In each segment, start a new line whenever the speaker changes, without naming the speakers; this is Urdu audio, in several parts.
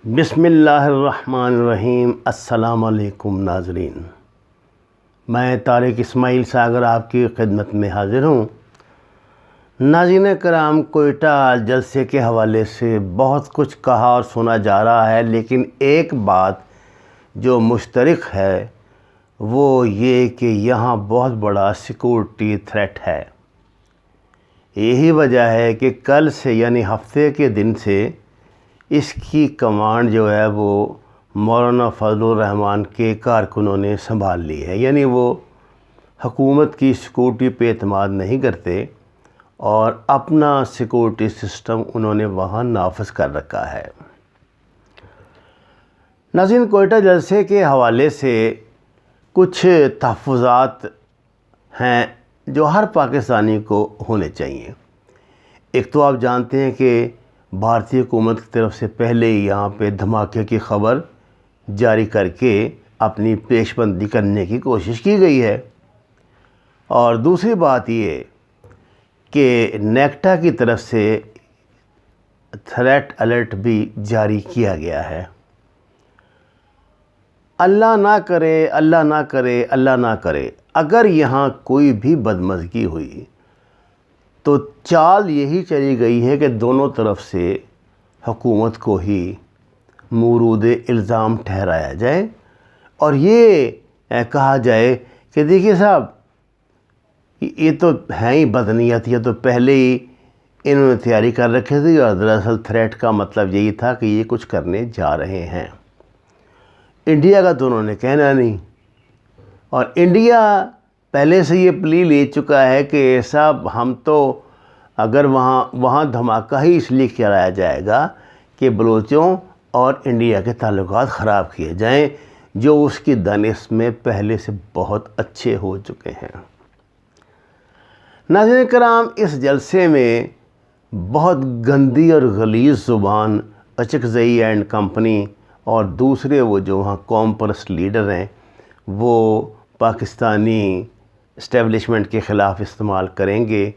بسم اللہ الرحمن الرحیم۔ السلام علیکم ناظرین، میں طارق اسماعیل ساگر آپ کی خدمت میں حاضر ہوں۔ ناظرین کرام، کوئٹہ جلسے کے حوالے سے بہت کچھ کہا اور سنا جا رہا ہے، لیکن ایک بات جو مشترک ہے وہ یہ کہ یہاں بہت بڑا سیکورٹی تھریٹ ہے۔ یہی وجہ ہے کہ کل سے یعنی ہفتے کے دن سے اس کی کمانڈ جو ہے وہ مولانا فضل الرحمان کے کارکنوں نے سنبھال لی ہے۔ یعنی وہ حکومت کی سیکورٹی پہ اعتماد نہیں کرتے اور اپنا سیکورٹی سسٹم انہوں نے وہاں نافذ کر رکھا ہے۔ ناظرین، کوئٹہ جلسے کے حوالے سے کچھ تحفظات ہیں جو ہر پاکستانی کو ہونے چاہیے۔ ایک تو آپ جانتے ہیں کہ بھارتی حکومت کی طرف سے پہلے ہی یہاں پہ دھماکے کی خبر جاری کر کے اپنی پیش بندی کرنے کی کوشش کی گئی ہے، اور دوسری بات یہ کہ نیکٹا کی طرف سے تھریٹ الرٹ بھی جاری کیا گیا ہے۔ اللہ نہ کرے، اللہ نہ کرے، اللہ نہ کرے، اگر یہاں کوئی بھی بدمزگی ہوئی تو چال یہی چلی گئی ہے کہ دونوں طرف سے حکومت کو ہی مورود الزام ٹھہرایا جائے اور یہ کہا جائے کہ دیکھیے صاحب، یہ تو ہے ہی بدنیت، یہ تو پہلے ہی انہوں نے تیاری کر رکھی تھی، اور دراصل تھریٹ کا مطلب یہی تھا کہ یہ کچھ کرنے جا رہے ہیں۔ انڈیا کا تو انہوں نے کہنا نہیں، اور انڈیا پہلے سے یہ پلی لے چکا ہے کہ صاحب ہم تو اگر وہاں دھماکہ ہی اس لیے کرایا جائے گا کہ بلوچوں اور انڈیا کے تعلقات خراب کیے جائیں، جو اس کی دانش میں پہلے سے بہت اچھے ہو چکے ہیں۔ ناظرین کرام، اس جلسے میں بہت گندی اور غلیظ زبان اچکزئی اینڈ کمپنی اور دوسرے وہ جو وہاں قوم پرست لیڈر ہیں وہ پاکستانی اسٹیبلشمنٹ کے خلاف استعمال کریں گے،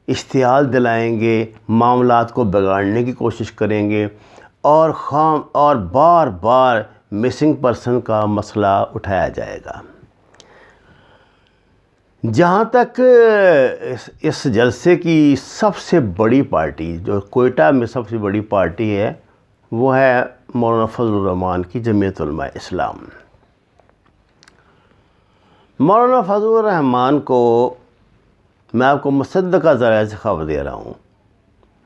اشتعال دلائیں گے، معاملات کو بگاڑنے کی کوشش کریں گے، اور بار بار مسنگ پرسن کا مسئلہ اٹھایا جائے گا۔ جہاں تک اس جلسے کی سب سے بڑی پارٹی جو کوئٹہ میں سب سے بڑی پارٹی ہے وہ ہے مولانا فضل الرحمان کی جمعیت علماء اسلام۔ مولانا فضل الرحمان کو میں آپ کو مصدقہ ذرائع سے خبر دے رہا ہوں،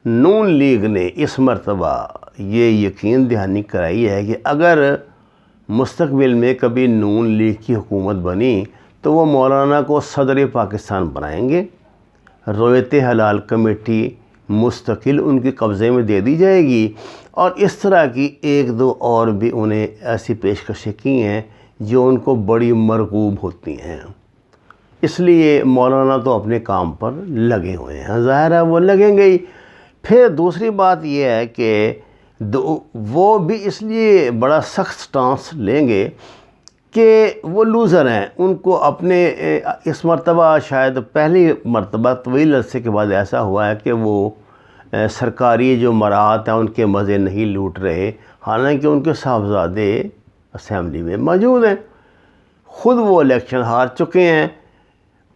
نون لیگ نے اس مرتبہ یہ یقین دہانی کرائی ہے کہ اگر مستقبل میں کبھی نون لیگ کی حکومت بنی تو وہ مولانا کو صدر پاکستان بنائیں گے، رویت حلال کمیٹی مستقل ان کے قبضے میں دے دی جائے گی، اور اس طرح کی ایک دو اور بھی انہیں ایسی پیشکشیں کی ہیں جو ان کو بڑی مرغوب ہوتی ہیں۔ اس لیے مولانا تو اپنے کام پر لگے ہوئے ہیں، ظاہر ہے وہ لگیں گے ہی۔ پھر دوسری بات یہ ہے کہ وہ بھی اس لیے بڑا سخت سٹانس لیں گے کہ وہ لوزر ہیں، ان کو اپنے اس مرتبہ شاید پہلی مرتبہ طویل عرصے کے بعد ایسا ہوا ہے کہ وہ سرکاری جو مراعات ہیں ان کے مزے نہیں لوٹ رہے، حالانکہ ان کے صاحبزادے اسمبلی میں موجود ہیں، خود وہ الیکشن ہار چکے ہیں۔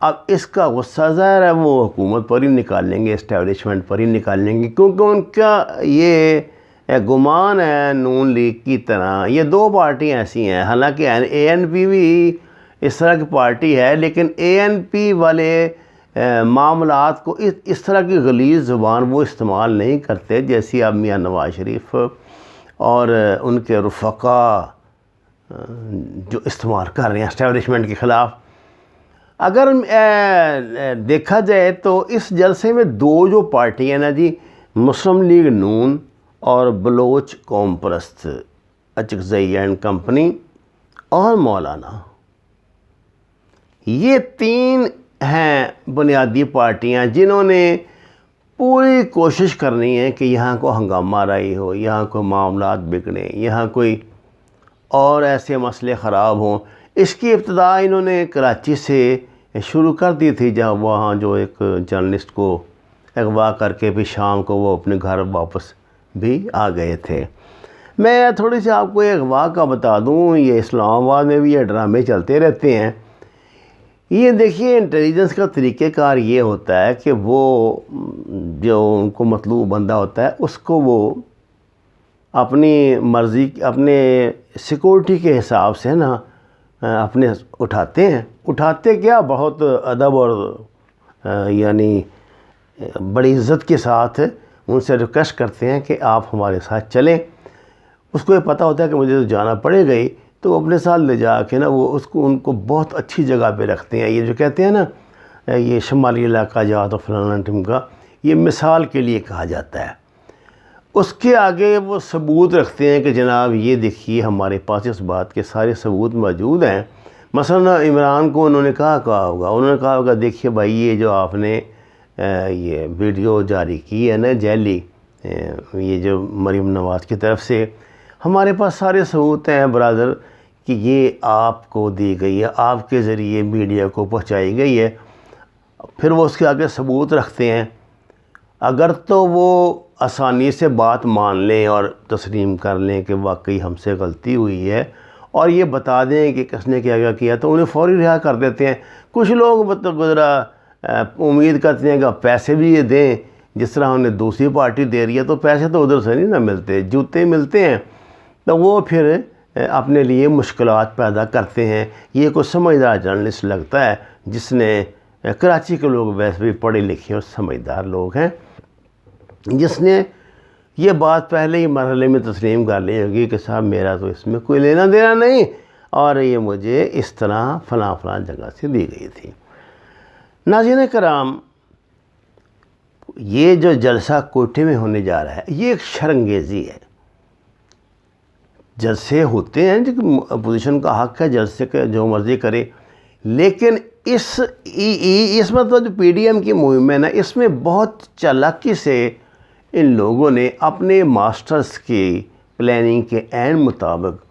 اب اس کا غصہ ظاہر ہے وہ حکومت پر ہی نکالیں گے، اسٹیبلشمنٹ پر ہی نکالیں گے، کیونکہ ان کا یہ گمان ہے نون لیگ کی طرح یہ دو پارٹیاں ایسی ہیں، حالانکہ اے این پی بھی اس طرح کی پارٹی ہے، لیکن اے این پی والے معاملات کو اس طرح کی غلیظ زبان وہ استعمال نہیں کرتے جیسی اب میاں نواز شریف اور ان کے رفقا جو استعمال کر رہے ہیں اسٹیبلشمنٹ کے خلاف۔ اگر دیکھا جائے تو اس جلسے میں دو جو پارٹی ہیں نا جی، مسلم لیگ نون اور بلوچ قوم پرست اچکزئی اینڈ کمپنی اور مولانا، یہ تین ہیں بنیادی پارٹیاں جنہوں نے پوری کوشش کرنی ہے کہ یہاں کو ہنگامہ رائی ہو، یہاں کو معاملات بگڑیں، یہاں کوئی اور ایسے مسئلے خراب ہوں۔ اس کی ابتدا انہوں نے کراچی سے شروع کر دی تھی، جہاں وہاں جو ایک جرنلسٹ کو اغوا کر کے بھی شام کو وہ اپنے گھر واپس بھی آ گئے تھے۔ میں تھوڑی سی آپ کو ایک واقعہ بتا دوں، یہ اسلام آباد میں بھی یہ ڈرامے چلتے رہتے ہیں۔ یہ دیکھیے انٹیلیجنس کا طریقہ کار یہ ہوتا ہے کہ وہ جو ان کو مطلوب بندہ ہوتا ہے اس کو وہ اپنی مرضی، اپنے سیکورٹی کے حساب سے نا اپنے اٹھاتے کیا بہت ادب اور یعنی بڑی عزت کے ساتھ ان سے ریکویسٹ کرتے ہیں کہ آپ ہمارے ساتھ چلیں۔ اس کو یہ پتہ ہوتا ہے کہ مجھے تو جانا پڑے گا ہی، تو وہ اپنے ساتھ لے جا کے نا وہ ان کو بہت اچھی جگہ پہ رکھتے ہیں۔ یہ جو کہتے ہیں نا یہ شمالی علاقہ جات و فلانا ٹیم کا، یہ مثال کے لیے کہا جاتا ہے۔ اس کے آگے وہ ثبوت رکھتے ہیں کہ جناب یہ دیکھیے ہمارے پاس اس بات کے سارے ثبوت موجود ہیں۔ مثلا عمران کو انہوں نے کہا ہوگا دیکھیے بھائی یہ جو آپ نے یہ ویڈیو جاری کی ہے نا جعلی، یہ جو مریم نواز کی طرف سے، ہمارے پاس سارے ثبوت ہیں برادر کہ یہ آپ کو دی گئی ہے، آپ کے ذریعے میڈیا کو پہنچائی گئی ہے۔ پھر وہ اس کے آگے ثبوت رکھتے ہیں۔ اگر تو وہ آسانی سے بات مان لیں اور تسلیم کر لیں کہ واقعی ہم سے غلطی ہوئی ہے اور یہ بتا دیں کہ کس نے کیا کیا تو انہیں فوری رہا کر دیتے ہیں۔ کچھ لوگ ذرا امید کرتے ہیں کہ پیسے بھی یہ دیں، جس طرح انہیں دوسری پارٹی دے رہی ہے، تو پیسے تو ادھر سے نہیں نہ ملتے، جوتے ملتے ہیں، تو وہ پھر اپنے لیے مشکلات پیدا کرتے ہیں۔ یہ کوئی سمجھدار جرنلسٹ لگتا ہے جس نے، کراچی کے لوگ ویسے بھی پڑھے لکھے اور سمجھدار لوگ ہیں، جس نے یہ بات پہلے ہی مرحلے میں تسلیم کر لی ہوگی کہ صاحب میرا تو اس میں کوئی لینا دینا نہیں، اور یہ مجھے اس طرح فلاں جگہ سے دی گئی تھی۔ ناظرین کرام، یہ جو جلسہ کوئٹے میں ہونے جا رہا ہے یہ ایک شرنگیزی ہے۔ جلسے ہوتے ہیں جو اپوزیشن کا حق ہے جلسے کے جو مرضی کرے، لیکن اس میں تو جو پی ڈی ایم کی مہم ہے نا، اس میں بہت چالاکی سے ان لوگوں نے اپنے ماسٹرز کی پلاننگ کے عین مطابق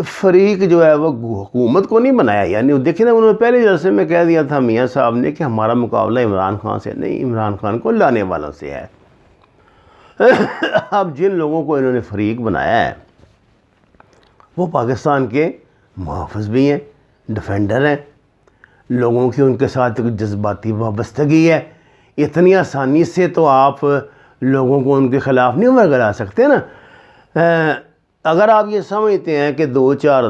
فریق جو ہے وہ حکومت کو نہیں بنایا۔ یعنی دیکھیں نا، انہوں نے پہلے جلسے میں کہہ دیا تھا میاں صاحب نے کہ ہمارا مقابلہ عمران خان سے نہیں، عمران خان کو لانے والوں سے ہے۔ اب جن لوگوں کو انہوں نے فریق بنایا ہے وہ پاکستان کے محافظ بھی ہیں، ڈیفینڈر ہیں، لوگوں کی ان کے ساتھ جذباتی وابستگی ہے۔ اتنی آسانی سے تو آپ لوگوں کو ان کے خلاف نہیں ورگلا سکتے نا۔ اگر آپ یہ سمجھتے ہیں کہ دو چار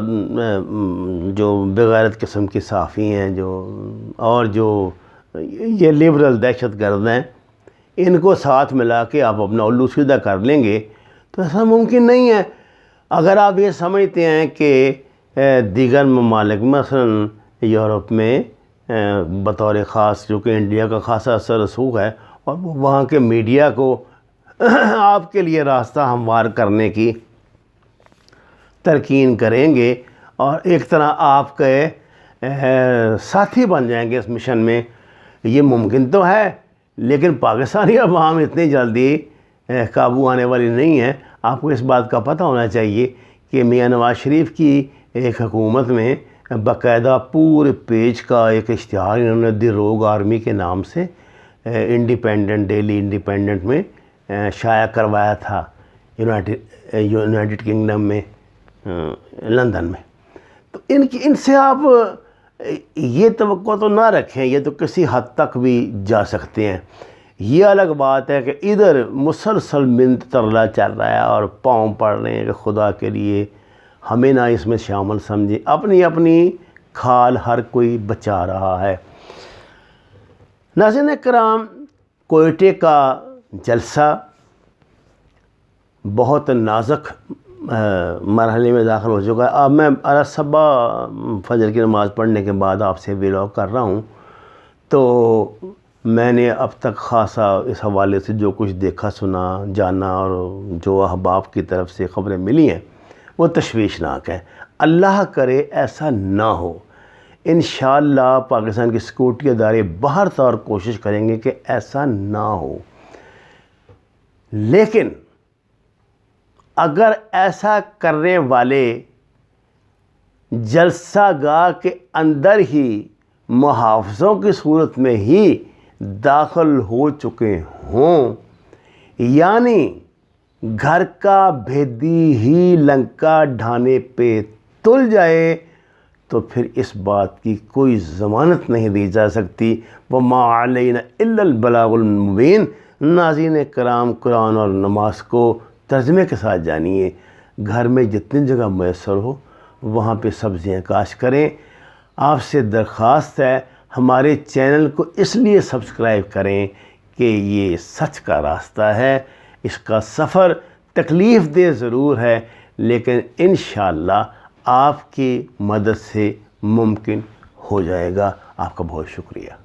جو بغیرت قسم کے صحافی ہیں جو یہ لبرل دہشت گرد ہیں، ان کو ساتھ ملا کے آپ اپنا الو سیدھا کر لیں گے، تو ایسا ممکن نہیں ہے۔ اگر آپ یہ سمجھتے ہیں کہ دیگر ممالک مثلا یورپ میں بطور خاص جو کہ انڈیا کا خاصا اثر رسوخ ہے، اور وہاں کے میڈیا کو آپ کے لیے راستہ ہموار کرنے کی ترکین کریں گے اور ایک طرح آپ کے ساتھی بن جائیں گے اس مشن میں، یہ ممکن تو ہے، لیکن پاکستانی عوام اتنی جلدی قابو آنے والی نہیں ہے۔ آپ کو اس بات کا پتہ ہونا چاہیے کہ میاں نواز شریف کی ایک حکومت میں باقاعدہ پورے پیج کا ایک اشتہار انہوں نے دی روگ آرمی کے نام سے ڈیلی انڈیپینڈنٹ میں شائع کروایا تھا، یونائٹڈ کنگڈم میں، لندن میں۔ تو ان سے آپ یہ توقع تو نہ رکھیں، یہ تو کسی حد تک بھی جا سکتے ہیں۔ یہ الگ بات ہے کہ ادھر مسلسل منت ترلا چل رہا ہے اور پاؤں پڑ رہے ہیں کہ خدا کے لیے ہمیں نہ اس میں شامل سمجھیں، اپنی کھال ہر کوئی بچا رہا ہے۔ ناظرین کرام، کوئٹے کا جلسہ بہت نازک مرحلے میں داخل ہو چکا ہے۔ اب میں صبح فجر کی نماز پڑھنے کے بعد آپ سے ویلاگ کر رہا ہوں، تو میں نے اب تک خاصا اس حوالے سے جو کچھ دیکھا سنا جانا اور جو احباب کی طرف سے خبریں ملی ہیں وہ تشویشناک ہیں۔ اللہ کرے ایسا نہ ہو۔ انشاءاللہ پاکستان کی سیکورٹی ادارے بہر طور کوشش کریں گے کہ ایسا نہ ہو، لیکن اگر ایسا کرنے والے جلسہ گاہ کے اندر ہی محافظوں کی صورت میں ہی داخل ہو چکے ہوں، یعنی گھر کا بھیدی ہی لنکا ڈھانے پہ تل جائے تو پھر اس بات کی کوئی ضمانت نہیں دی جا سکتی۔ وَمَا عَلَيْنَا إِلَّا الْبَلَاغُ الْمُبِينُ۔ ناظرین کرام، قرآن اور نماز کو ترجمے کے ساتھ جانیے۔ گھر میں جتنی جگہ میسر ہو وہاں پہ سبزیاں کاشت کریں۔ آپ سے درخواست ہے ہمارے چینل کو اس لیے سبسکرائب کریں کہ یہ سچ کا راستہ ہے۔ اس کا سفر تکلیف دہ ضرور ہے لیکن انشاءاللہ آپ کی مدد سے ممکن ہو جائے گا۔ آپ کا بہت شکریہ۔